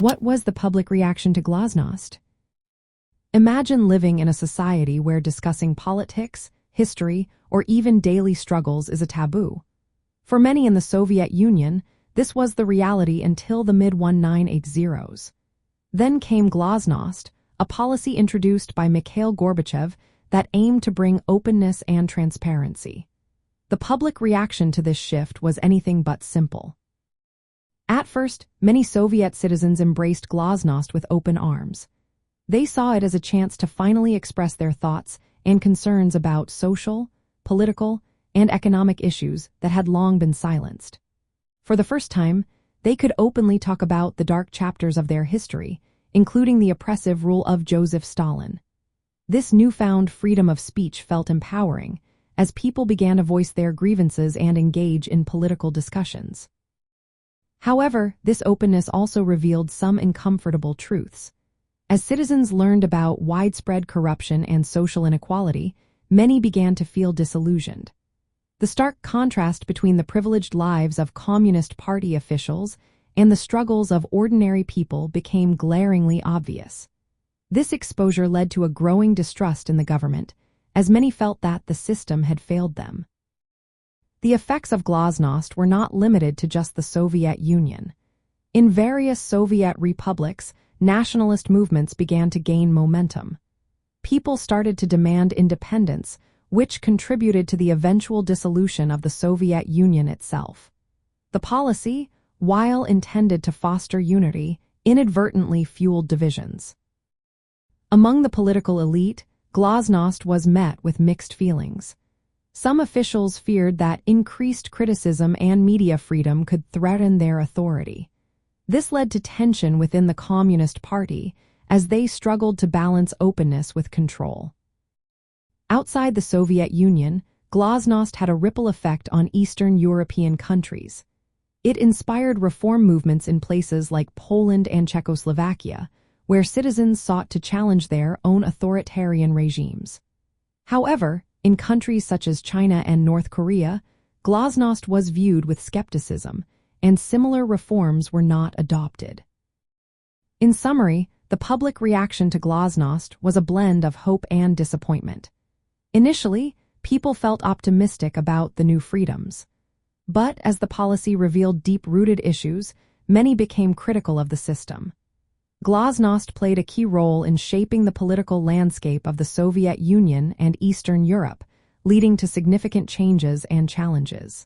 What was the public reaction to Glasnost? Imagine living in a society where discussing politics, history, or even daily struggles is a taboo. For many in the Soviet Union, this was the reality until the mid-1980s. Then came Glasnost, a policy introduced by Mikhail Gorbachev that aimed to bring openness and transparency. The public reaction to this shift was anything but simple. At first, many Soviet citizens embraced Glasnost with open arms. They saw it as a chance to finally express their thoughts and concerns about social, political, and economic issues that had long been silenced. For the first time, they could openly talk about the dark chapters of their history, including the oppressive rule of Joseph Stalin. This newfound freedom of speech felt empowering, as people began to voice their grievances and engage in political discussions. However, this openness also revealed some uncomfortable truths. As citizens learned about widespread corruption and social inequality, many began to feel disillusioned. The stark contrast between the privileged lives of Communist Party officials and the struggles of ordinary people became glaringly obvious. This exposure led to a growing distrust in the government, as many felt that the system had failed them. The effects of Glasnost were not limited to just the Soviet Union. In various Soviet republics, nationalist movements began to gain momentum. People started to demand independence, which contributed to the eventual dissolution of the Soviet Union itself. The policy, while intended to foster unity, inadvertently fueled divisions. Among the political elite, Glasnost was met with mixed feelings. Some officials feared that increased criticism and media freedom could threaten their authority. This led to tension within the Communist Party as they struggled to balance openness with control. Outside the Soviet Union, Glasnost had a ripple effect on Eastern European countries. It inspired reform movements in places like Poland and Czechoslovakia, where citizens sought to challenge their own authoritarian regimes. However, in countries such as China and North Korea, Glasnost was viewed with skepticism, and similar reforms were not adopted. In summary, the public reaction to Glasnost was a blend of hope and disappointment. Initially, people felt optimistic about the new freedoms. But as the policy revealed deep-rooted issues, many became critical of the system. Glasnost played a key role in shaping the political landscape of the Soviet Union and Eastern Europe, leading to significant changes and challenges.